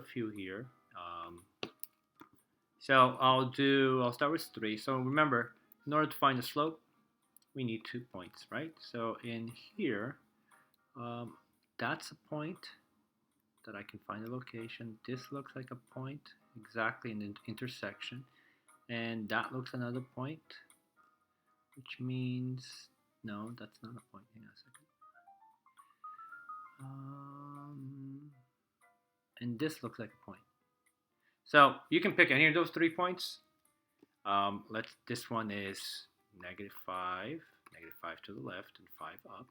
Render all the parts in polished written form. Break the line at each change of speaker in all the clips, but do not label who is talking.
a few here. So I'll start with 3. So remember, in order to find the slope, we need 2 points, right? So in here, um, that's a point that I can find the location. This looks like a point exactly in the intersection, and that looks another point, which means no, that's not a point. Hang on a second. And this looks like a point. So you can pick any of those 3 points. This one is -5, -5 to the left and 5 up.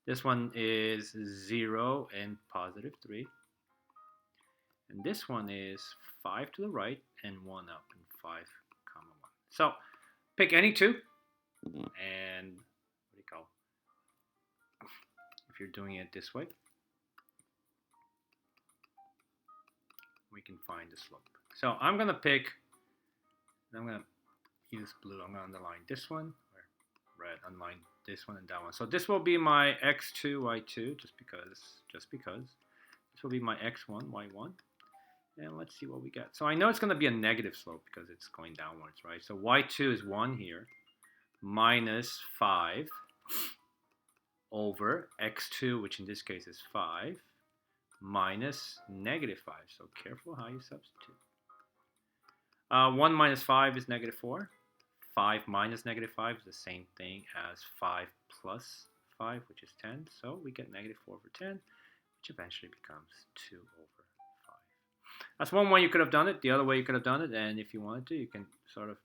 This one is 0 and +3. And this one is 5 to the right and 1 up and 5, 1. So pick any 2, and what do you call? If you're doing it this way, we can find the slope. So I'm gonna use blue. I'm gonna underline this one, or red, underline this one and that one. So this will be my x2, y2, just because. This will be my x1, y1. And let's see what we get. So I know it's gonna be a negative slope because it's going downwards, right? So y2 is 1 here, -5 over x2, which in this case is 5, minus -5. So careful how you substitute. 1 minus 5 is -4. 5 minus -5 is the same thing as 5 plus 5, which is 10. So we get -4 over 10, which eventually becomes 2 over 5. That's one way you could have done it. The other way you could have done it, and if you wanted to, you can sort of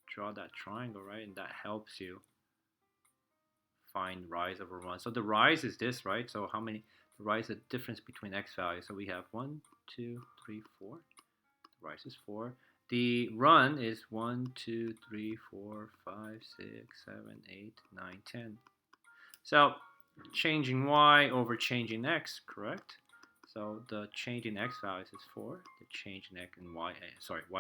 draw that triangle, right? And that helps you find rise over 1. So the rise is this, right? So how many? The rise is the difference between x values. So we have 1, 2, 3, 4. The rise is 4. The run is 1, 2, 3, 4, 5, 6, 7, 8, 9, 10. So changing y over changing x, correct? So the change in x values is 4. The change in y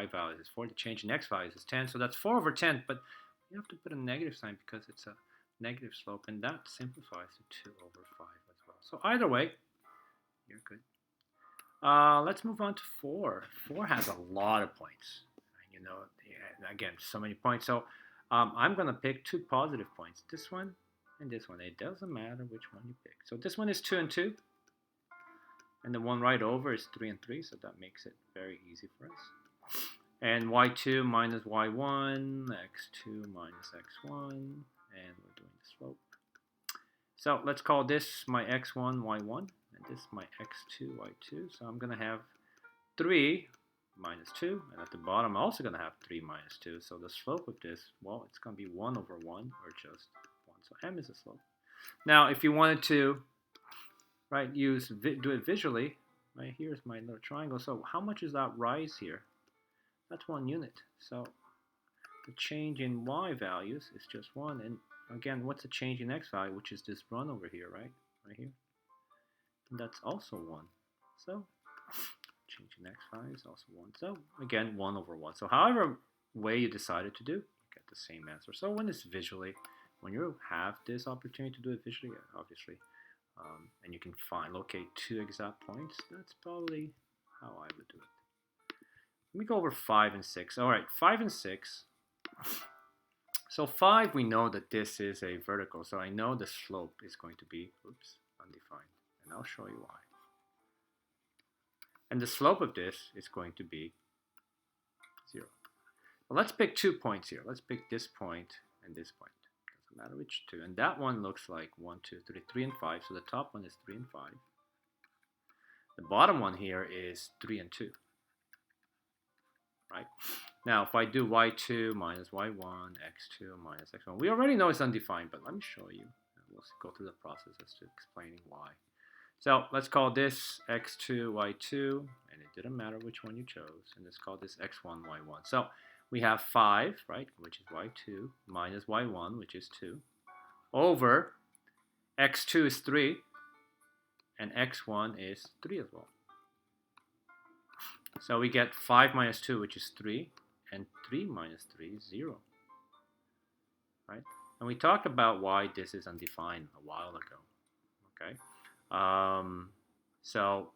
values is 4. The change in x values is 10. So that's 4 over 10. But you have to put a negative sign because it's a negative slope, and that simplifies to 2 over 5 as well. So either way, you're good. Let's move on to 4. 4 has a lot of points. You know, again, so many points. So I'm going to pick 2 positive points. This one and this one. It doesn't matter which one you pick. So this one is 2 and 2. And the one right over is 3 and 3. So that makes it very easy for us. And y2 minus y1, x2 minus x1. And we're doing the slope. So let's call this my x1, y1. And this is my x2, y2. So I'm going to have 3 minus 2. And at the bottom, I'm also going to have 3 minus 2. So the slope of this, well, it's going to be 1 over 1, or just 1. So m is the slope. Now, if you wanted to, right, do it visually, right, here's my little triangle. So how much is that rise here? That's 1 unit. So the change in y values is just 1. And again, what's the change in x value, which is this run over here, right? Right here. And that's also 1. So change in x value is also 1. So again, 1 over 1. So however way you decided to do, you get the same answer. So when it's visually, when you have this opportunity to do it visually, obviously, and you can locate 2 exact points, that's probably how I would do it. Let me go over 5 and 6. All right, 5 and 6. So 5, we know that this is a vertical, so I know the slope is going to be, undefined, and I'll show you why. And the slope of this is going to be 0. Well, let's pick 2 points here. Let's pick this point and this point. Doesn't matter which 2. And that one looks like 1, 2, 3, 3 and 5. So the top one is 3 and 5. The bottom one here is 3 and 2. Right? Now, if I do y2 minus y1, x2 minus x1, we already know it's undefined, but let me show you. We'll go through the process as to explaining why. So let's call this x2, y2, and it didn't matter which one you chose. And let's call this x1, y1. So we have 5, right, which is y2, minus y1, which is 2, over x2 is 3, and x1 is 3 as well. So we get 5 minus 2, which is 3, and 3 minus 3 is 0. Right? And we talked about why this is undefined a while ago. Okay? So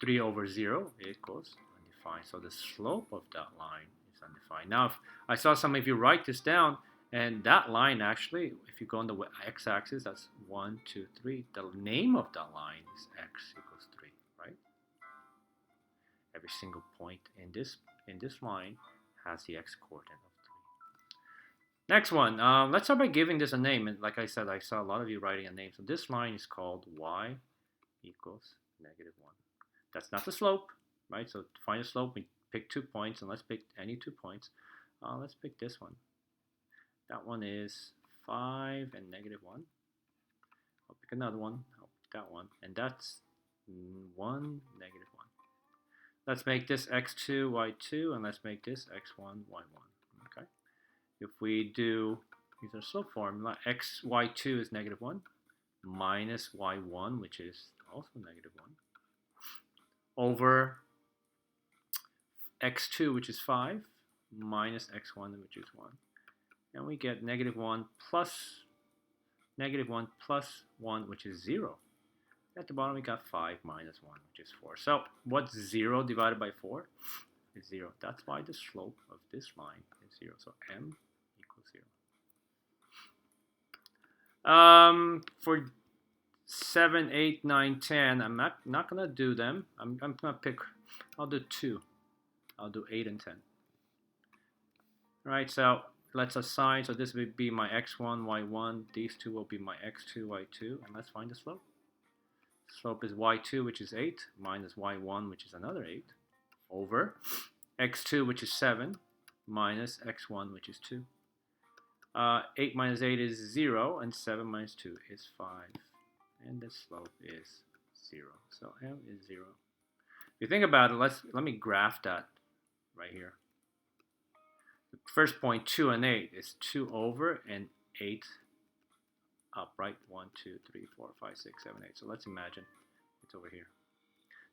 3 over 0 equals undefined. So the slope of that line is undefined. Now, if I saw some of you write this down, and that line actually, if you go on the x-axis, that's 1, 2, 3. The name of that line is x equals 3, right? Every single point in this line has the x-coordinate of 3. Next one, let's start by giving this a name. And like I said, I saw a lot of you writing a name. So this line is called y equals negative 1. That's not the slope, right? So to find the slope, we pick 2 points, and let's pick any 2 points. Let's pick this one. That one is 5 and negative 1. I'll pick another one. I'll pick that one. And that's 1, negative 1. Let's make this x2, y2, and let's make this x1, y1. Okay. If we do, use our slope formula, x, y2 is negative 1, minus y1, which is also negative 1, over x2, which is 5, minus x1, which is 1. And we get negative 1 plus 1, which is 0. At the bottom, we got 5 minus 1, which is 4. So what's 0 divided by 4? Is 0. That's why the slope of this line is 0. So m equals 0. For 7, 8, 9, 10, I'm not going to do them. I'm going to pick, I'll do 2. I'll do 8 and 10. All right, so let's assign, so this would be my x1, y1. These two will be my x2, y2. And let's find the slope. Slope is y2, which is 8, minus y1, which is another 8, over x2, which is 7, minus x1, which is 2. 8 minus 8 is 0, and 7 minus 2 is 5. And the slope is 0. So m is 0. If you think about it, let me graph that right here. The first point, 2 and 8, is 2 over and 8 up, right? 1, 2, 3, 4, 5, 6, 7, 8. So let's imagine it's over here.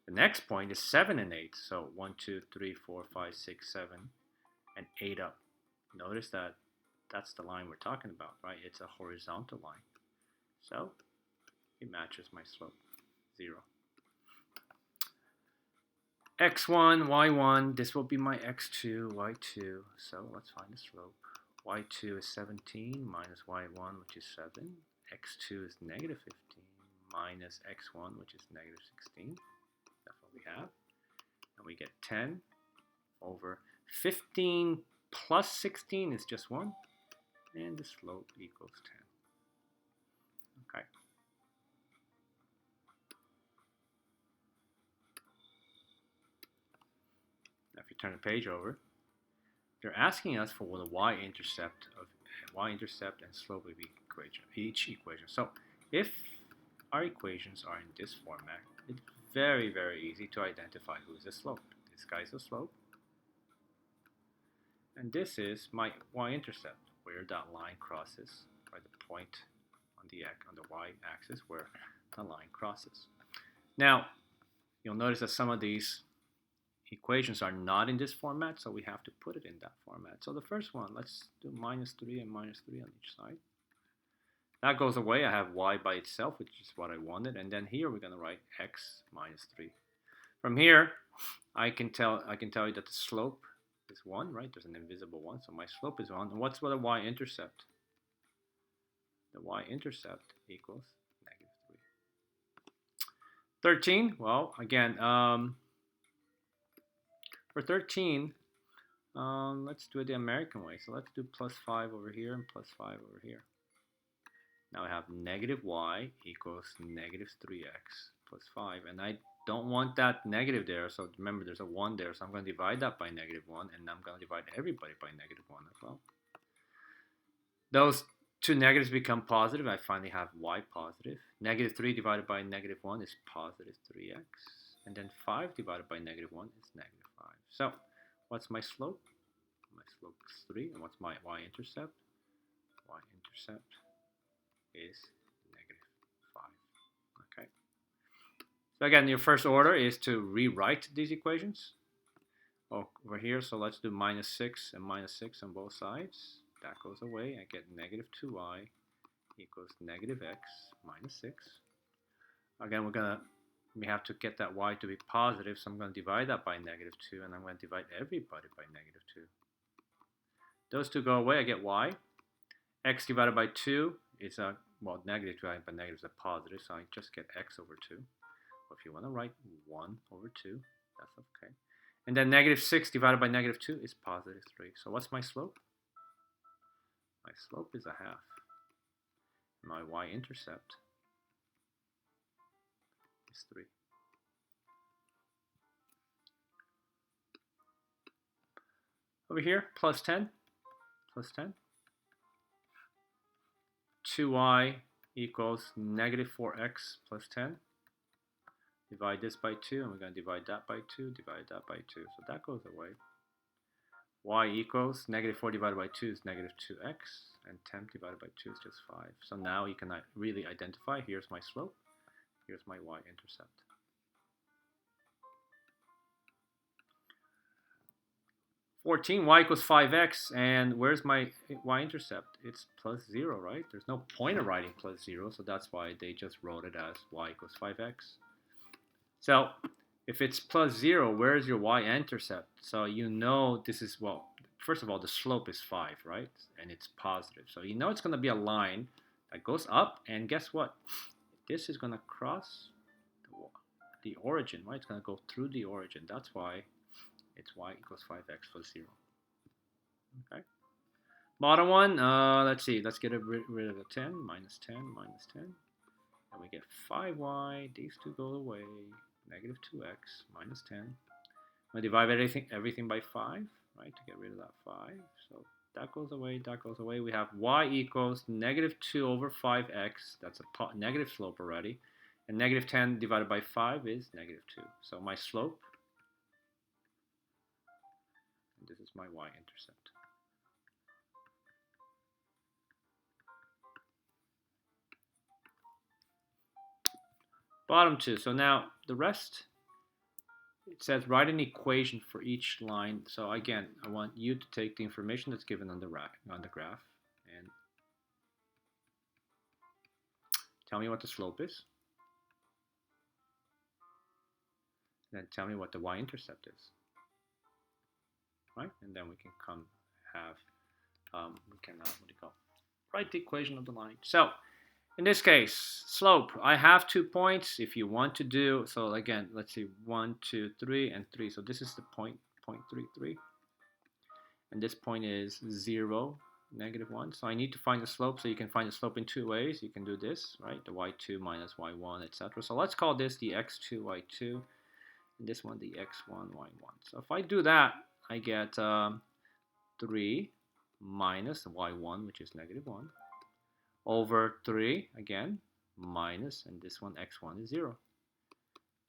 The next point is 7 and 8. So 1, 2, 3, 4, 5, 6, 7, and 8 up. Notice that that's the line we're talking about, right? It's a horizontal line. So it matches my slope, 0. x1, y1, this will be my x2, y2. So let's find the slope. y2 is 17 minus y1, which is 7. x2 is negative 15 minus x1, which is negative 16. That's what we have. And we get 10 over 15 plus 16 is just 1. And the slope equals 10. Okay. Now if you turn the page over, they're asking us for the y-intercept and slope of each equation. So if our equations are in this format, it's very, very easy to identify who's the slope. This guy's the slope. And this is my y-intercept, where that line crosses, or the point on the y-axis where the line crosses. Now, you'll notice that some of these equations are not in this format, so we have to put it in that format. So the first one, let's do minus 3 and minus 3 on each side. That goes away. I have y by itself, which is what I wanted, and then here we're going to write x minus 3. From here, I can tell you that the slope is 1, right? There's an invisible 1, so my slope is 1. And what's the y-intercept? The y-intercept equals negative 3. 13, well, again, for 13, let's do it the American way. So let's do plus 5 over here and plus 5 over here. Now I have negative y equals negative 3x plus 5. And I don't want that negative there. So remember, there's a 1 there. So I'm going to divide that by negative 1. And I'm going to divide everybody by negative 1 as well. Those two negatives become positive. I finally have y positive. Negative 3 divided by negative 1 is positive 3x. And then 5 divided by negative 1 is negative 5. So what's my slope? My slope is 3. And what's my y-intercept? Y-intercept is negative 5. Okay. So again, your first order is to rewrite these equations over here. So let's do minus 6 and minus 6 on both sides. That goes away. I get negative 2y equals negative x minus 6. Again, we're going to we have to get that y to be positive, so I'm going to divide that by -2, and I'm going to divide everybody by -2. Those two go away, I get y. X divided by 2 is a, well, negative divided by negative is a positive, so I just get x over 2. Or if you want to write 1 over 2, that's okay. And then -6 divided by -2 is positive 3. So what's my slope? My slope is a half. My y-intercept is 3. Over here, plus 10. 2y equals -4x plus 10. Divide this by 2, and we're going to divide that by 2, divide that by 2. So that goes away. Y equals -4 divided by 2 is -2x, and 10 divided by 2 is just 5. So now you can really identify, here's my slope, here's my y-intercept. Y equals 5x, and where's my y-intercept? It's plus 0, right? There's no point of writing plus 0, so that's why they just wrote it as y equals 5x. So if it's plus 0, where's your y-intercept? So you know this is, well, first of all, the slope is 5, right? And it's positive. So you know it's going to be a line that goes up, and guess what? This is going to cross the origin, right? It's going to go through the origin. That's why it's y equals 5x plus 0. Okay. Bottom one, let's see. Let's get rid of the 10. Minus 10, minus 10. And we get 5y. These two go away. -2x minus 10. I'm going to divide everything by 5, right, to get rid of that 5. So that goes away, that goes away. We have y equals -2 over 5x. That's a negative slope already. And -10 divided by 5 is -2. So my slope, and this is my y-intercept. Bottom two. So now the rest, it says write an equation for each line. So again, I want you to take the information that's given on the graph and tell me what the slope is. And then tell me what the y-intercept is. Right? And then we can come have, what do you call, write the equation of the line. So in this case, slope, I have 2 points. If you want to do, so again, let's see, 1, 2, 3, and 3. So this is the point 0.33. And this point is 0, -1. So I need to find the slope. So you can find the slope in 2 ways. You can do this, right? The y2 minus y1, etc. So let's call this the x2, y2. And this one the x1, y1. So if I do that, I get 3 minus y1, which is -1. Over 3, again, minus, and this one, x1 is 0.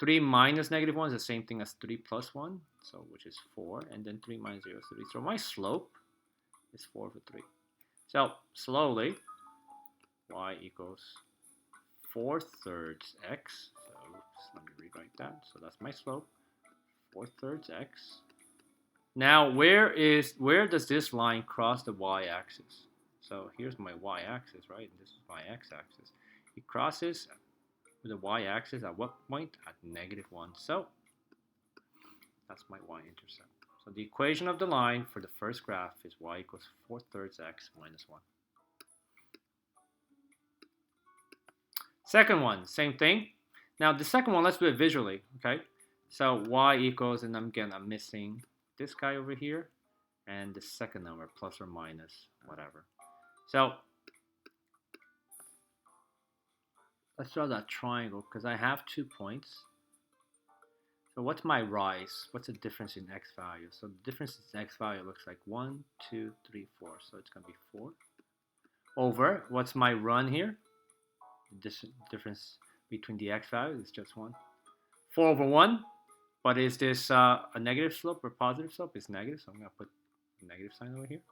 3 minus -1 is the same thing as 3 plus 1, so which is 4, and then 3 minus 0 is 3. So my slope is 4 over 3. So slowly, y equals 4/3 x. So oops, let me rewrite that. So that's my slope, 4/3 x. Now where does this line cross the y-axis? So here's my y-axis, right? And this is my x-axis. It crosses with the y-axis at what point? At -1. So that's my y-intercept. So the equation of the line for the first graph is y equals 4/3 x minus 1. Second one, same thing. Now the second one, let's do it visually, okay? So y equals, and again, I'm missing this guy over here, and the second number, plus or minus, whatever. So let's draw that triangle because I have 2 points. So what's my rise? What's the difference in x value? So the difference in x value looks like 1, 2, 3, 4. So it's going to be 4 over, what's my run here? This difference between the x value is just 1. 4 over 1. But is this a negative slope or positive slope? It's negative, so I'm going to put a negative sign over here.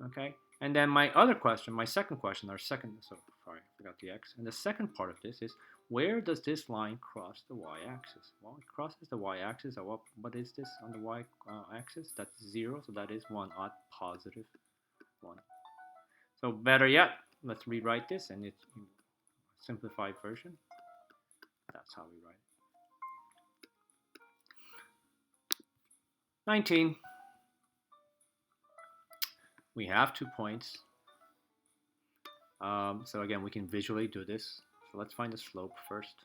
Okay. And then my other question, my second question, or second, so sorry, I forgot the x. And the second part of this is, where does this line cross the y-axis? Well, it crosses the y-axis. What is this on the y-axis? That's 0, so that is 1 odd positive 1. So better yet, let's rewrite this, and it's a simplified version. That's how we write it. 19. We have 2 points. So again, we can visually do this. So let's find the slope first.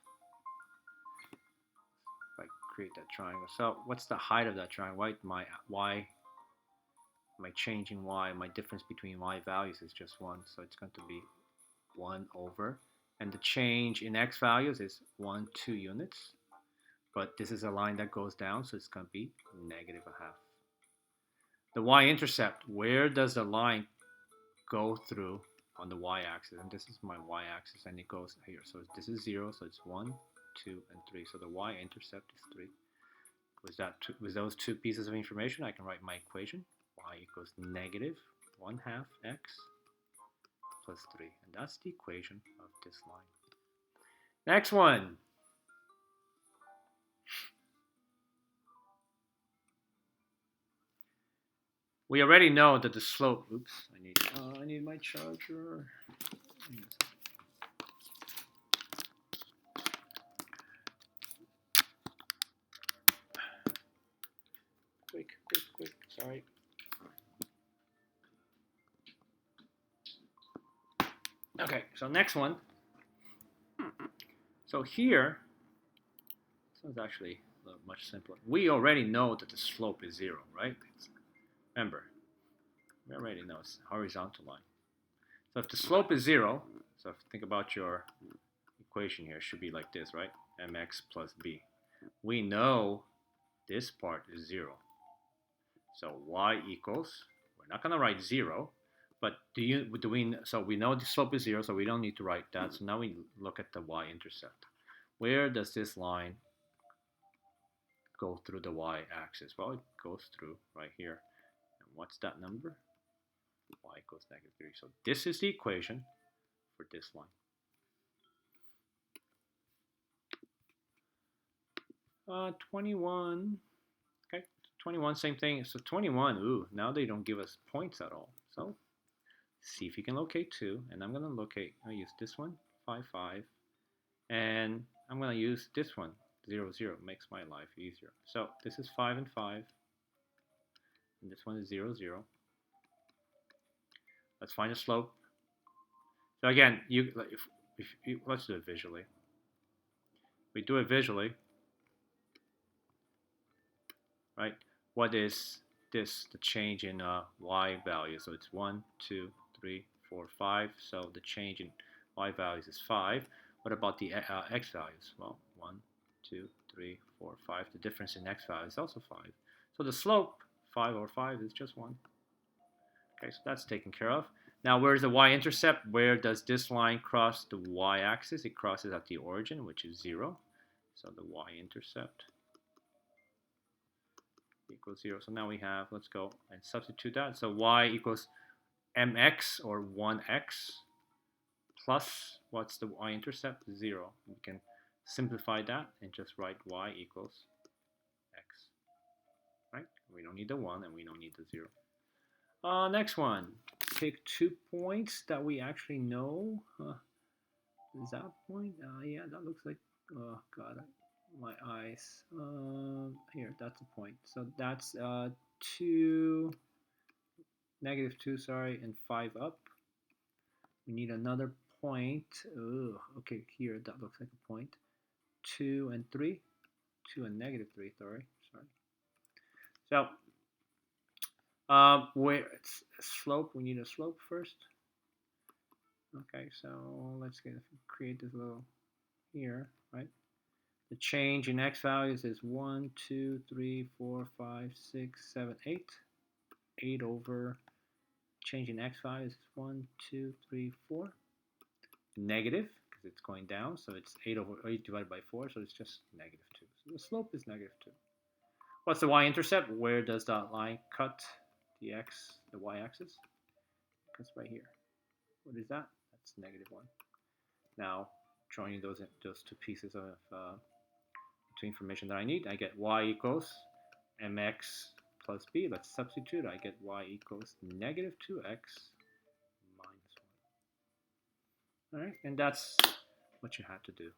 If I create that triangle. So what's the height of that triangle? My change in y, my difference between y values is just 1. So it's going to be 1 over. And the change in x values is 1, 2 units. But this is a line that goes down, so it's going to be negative a half. The y-intercept, where does the line go through on the y-axis? And this is my y-axis, and it goes here. So this is 0, so it's 1, 2, and 3. So the y-intercept is 3. With those 2 pieces of information, I can write my equation. Y equals negative 1/2 x plus 3. And that's the equation of this line. Next one. We already know that the slope, oops, I need my charger. Quick, sorry. Okay, so next one. So here, this one's actually much simpler. We already know that the slope is 0, right? Remember, we already know it's a horizontal line. So if the slope is 0, so if you think about your equation here, it should be like this, right? mx plus b. We know this part is 0. So y equals, we're not going to write 0, but so we know the slope is 0, so we don't need to write that. So now we look at the y-intercept. Where does this line go through the y-axis? Well, it goes through right here. And what's that number? Y equals negative 3. So this is the equation for this line. 21. Okay, 21, same thing. So 21, ooh, now they don't give us points at all. So see if you can locate 2. And I'm going to locate, I'll use this one, 5, 5. And I'm going to use this one, 0, 0. Makes my life easier. So this is 5 and 5. And this one is 0, 0. Let's find the slope. So again, let's do it visually. If we do it visually, right? What is this? The change in y value. So it's 1, 2, 3, 4, 5. So the change in y values is 5. What about the x values? Well, 1, 2, 3, 4, 5. The difference in x value is also 5. So the slope, 5 over 5, is just 1. Okay, so that's taken care of. Now, where's the y-intercept? Where does this line cross the y-axis? It crosses at the origin, which is 0. So the y-intercept equals 0. So now we have, let's go and substitute that. So y equals mx, or 1x, plus, what's the y-intercept? 0. We can simplify that and just write y equals x. Right? We don't need the 1 and we don't need the 0. Next one. Pick 2 points that we actually know. Is that a point? Yeah, that looks like, oh god, my eyes. Here, that's a point. So that's 2, negative 2, sorry, and 5 up. We need another point. Oh, okay, here, that looks like a point. 2 and 3. 2 and negative 3, sorry. So, where it's slope, we need a slope first. Okay, so let's create this little here, right? The change in x values is 1, 2, 3, 4, 5, 6, 7, 8. 8 over change in x values is 1, 2, 3, 4. Negative, because it's going down, so it's 8 divided by 4, so it's just negative 2. So the slope is negative 2. What's the y-intercept? Where does that line cut the y-axis? Because right here. What is that? That's negative 1. Now, joining those 2 pieces of information that I need, I get y equals mx plus b. Let's substitute. I get y equals negative 2x minus 1. All right, and that's what you have to do.